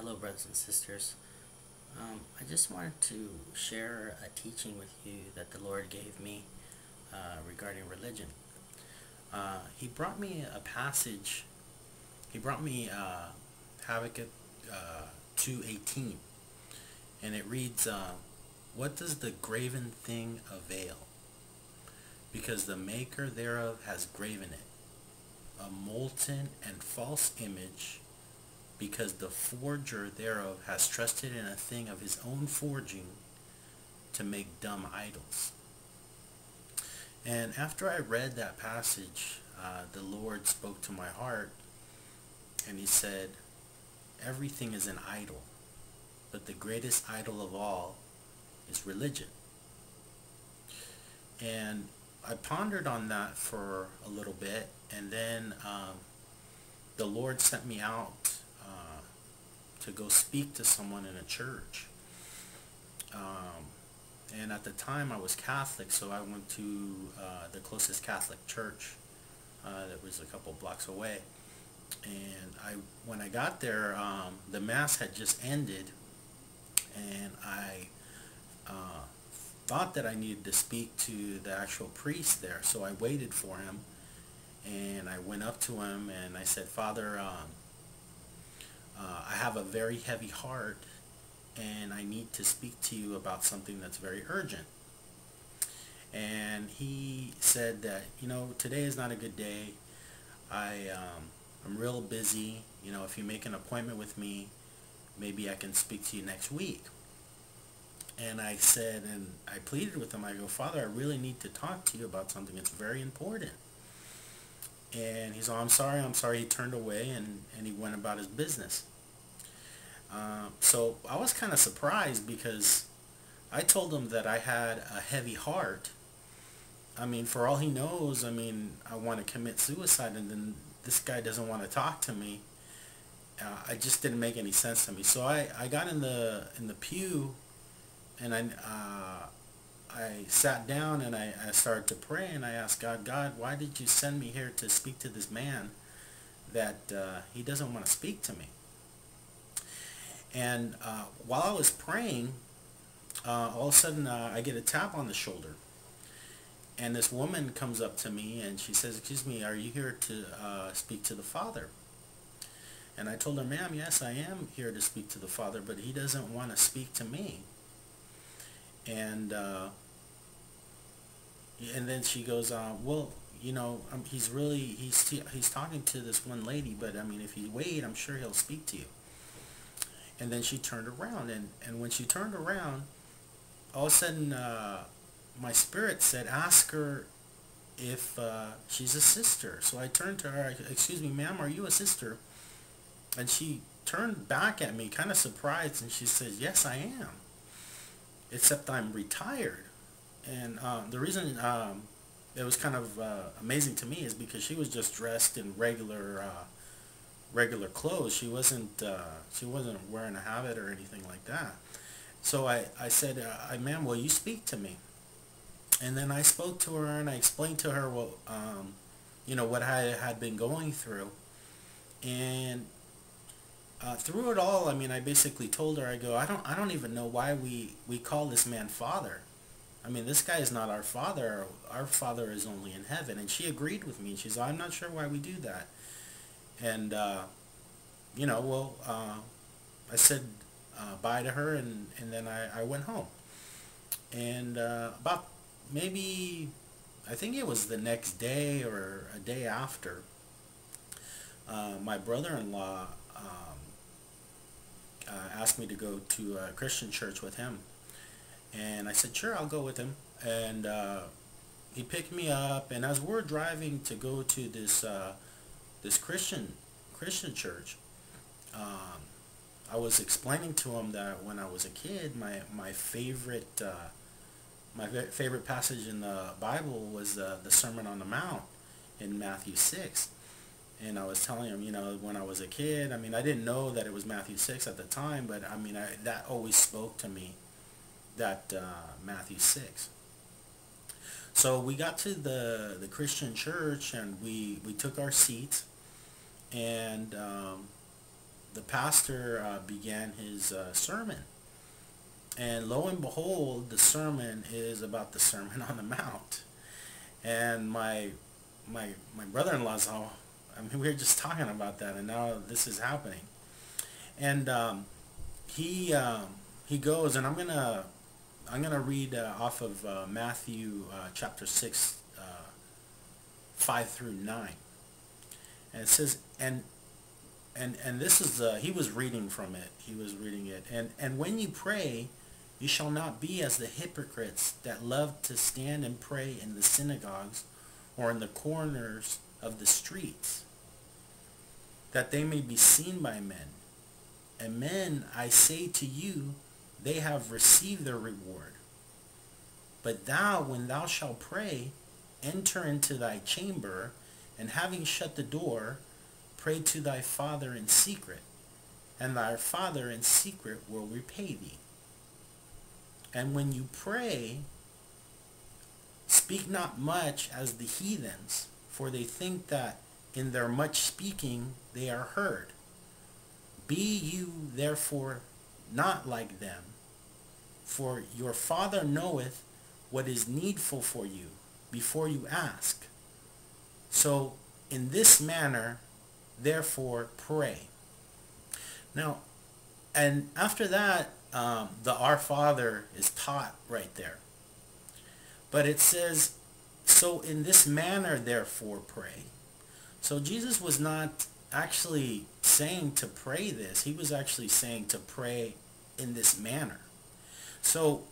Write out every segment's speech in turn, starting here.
Hello, brothers and sisters. I just wanted to share a teaching with you that the Lord gave me regarding religion. He brought me a passage. He brought me Habakkuk 2:18, and it reads, "What does the graven thing avail? Because the maker thereof has graven it, a molten and false image, because the forger thereof has trusted in a thing of his own forging to make dumb idols." And after I read that passage, the Lord spoke to my heart, and he said, everything is an idol, but the greatest idol of all is religion. And I pondered on that for a little bit, and then the Lord sent me out to go speak to someone in a church. And at the time I was Catholic, so I went to the closest Catholic church that was a couple blocks away. And when I got there, the Mass had just ended, and I thought that I needed to speak to the actual priest there, so I waited for him, and I went up to him and I said, "Father, I have a very heavy heart, and I need to speak to you about something that's very urgent." And he said that, today is not a good day. I'm real busy. If you make an appointment with me, maybe I can speak to you next week. And I said, and I pleaded with him, I go, "Father, I really need to talk to you about something. It's very important." And he's, "Oh, I'm sorry." He turned away, and he went about his business. So I was kind of surprised, because I told him that I had a heavy heart. I mean, for all he knows, I want to commit suicide, and then this guy doesn't want to talk to me. I just didn't make any sense to me. So I got in the pew, and I sat down, and I started to pray, and I asked God, why did you send me here to speak to this man that he doesn't want to speak to me? And while I was praying, all of a sudden I get a tap on the shoulder. And this woman comes up to me, and she says, "Excuse me, are you here to speak to the Father?" And I told her, "Ma'am, yes, I am here to speak to the Father, but he doesn't want to speak to me." And then she goes, "Well, he's talking to this one lady, but if you wait, I'm sure he'll speak to you." And then she turned around, and when she turned around, all of a sudden my spirit said, "Ask her if she's a sister." So I turned to her, "Excuse me, ma'am, are you a sister?" And she turned back at me, kind of surprised, and she says, "Yes, I am, except I'm retired." And the reason it was kind of amazing to me is because she was just dressed in regular clothes. She wasn't wearing a habit or anything like that. So I said, "Ma'am, will you speak to me?" And then I spoke to her, and I explained to her what I had been going through. And through it all, I basically told her, I go, I don't even know why we call this man Father. This guy is not our Father. Our Father is only in heaven. And she agreed with me. She said, "I'm not sure why we do that." And I said bye to her, and then I went home. And about maybe, I think it was the next day or a day after, my brother-in-law asked me to go to a Christian church with him. And I said, "Sure, I'll go with him." And he picked me up, and as we're driving to go to this Christian church, I was explaining to him that when I was a kid, my favorite passage in the Bible was the Sermon on the Mount in Matthew 6. And I was telling him, when I was a kid, I didn't know that it was Matthew 6 at the time, but that always spoke to me, that Matthew 6. So we got to the Christian church, and we took our seats, and the pastor began his sermon. And lo and behold, the sermon is about the Sermon on the Mount. And my brother-in-law's all, I mean, we were just talking about that, and now this is happening. And he goes, and I'm gonna read off of Matthew chapter 6, 5 through 9. And it says, and this is he was reading from it. He was reading it. And when you pray, you shall not be as the hypocrites that love to stand and pray in the synagogues or in the corners of the streets, that they may be seen by men. And men, I say to you, they have received their reward. But thou, when thou shalt pray, enter into thy chamber, and having shut the door, pray to thy Father in secret, and thy Father in secret will repay thee. And when you pray, speak not much as the heathens, for they think that in their much speaking they are heard. Be you therefore not like them, for your Father knoweth what is needful for you before you ask. So in this manner, therefore, pray. Now, and after that, the Our Father is taught right there. But it says, so in this manner, therefore, pray. So Jesus was not actually saying to pray this. He was actually saying to pray in this manner. So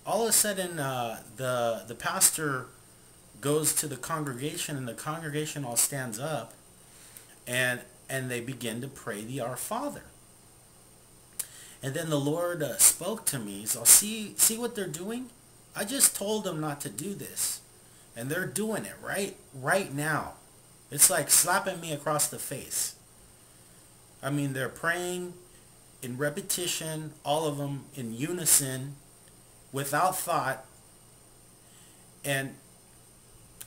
all of a sudden, the pastor goes to the congregation, and the congregation all stands up, and they begin to pray the Our Father. And then the Lord spoke to me. So see what they're doing? I just told them not to do this, and they're doing it right now. It's like slapping me across the face. I mean, they're praying in repetition, all of them in unison, without thought. And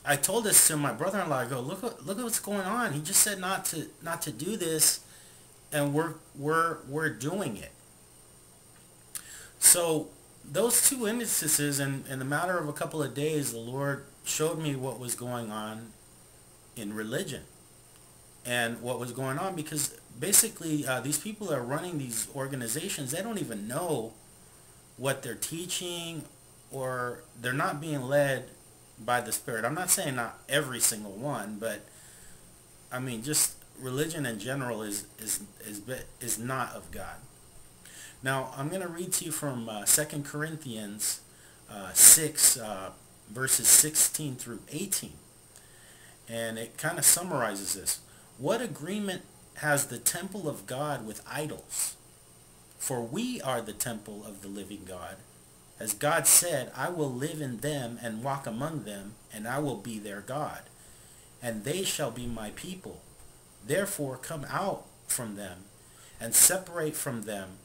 I told this to my brother-in-law. I go, look at what's going on. He just said not to do this, and we're doing it. So those two instances, in the matter of a couple of days, the Lord showed me what was going on in religion, and what was going on, because basically these people that are running these organizations, they don't even know what they're teaching, or they're not being led by the Spirit. I'm not saying not every single one, but I mean, just religion in general is not of God. Now, I'm going to read to you from 2 Corinthians 6, verses 16 through 18. And it kind of summarizes this. What agreement has the temple of God with idols? For we are the temple of the living God. As God said, I will live in them and walk among them, and I will be their God, and they shall be my people. Therefore come out from them, and separate from them,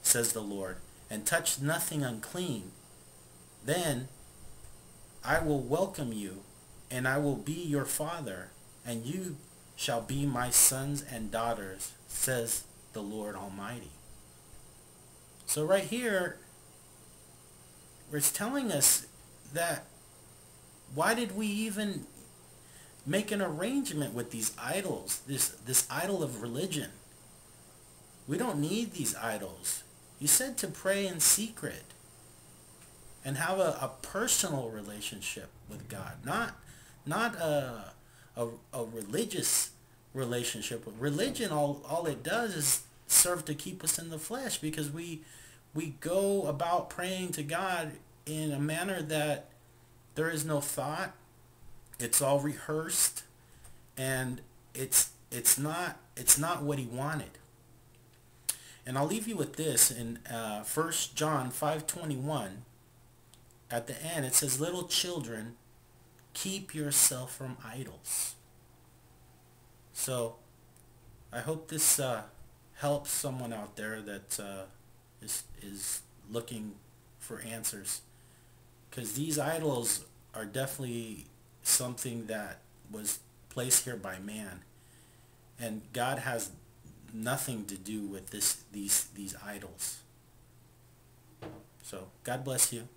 says the Lord, and touch nothing unclean. Then I will welcome you, and I will be your Father, and you shall be my sons and daughters, says the Lord Almighty. So right here, it's telling us that why did we even make an arrangement with these idols, this idol of religion? We don't need these idols. You said to pray in secret and have a personal relationship with God, not a religious relationship. Religion, all it does is serve to keep us in the flesh, because we go about praying to God in a manner that there is no thought. It's all rehearsed, and it's not what He wanted. And I'll leave you with this in 1 John 5:21. At the end, it says, "Little children, keep yourself from idols." So I hope this helps someone out there that is looking for answers, because these idols are definitely something that was placed here by man, and God has nothing to do with these idols. So God bless you.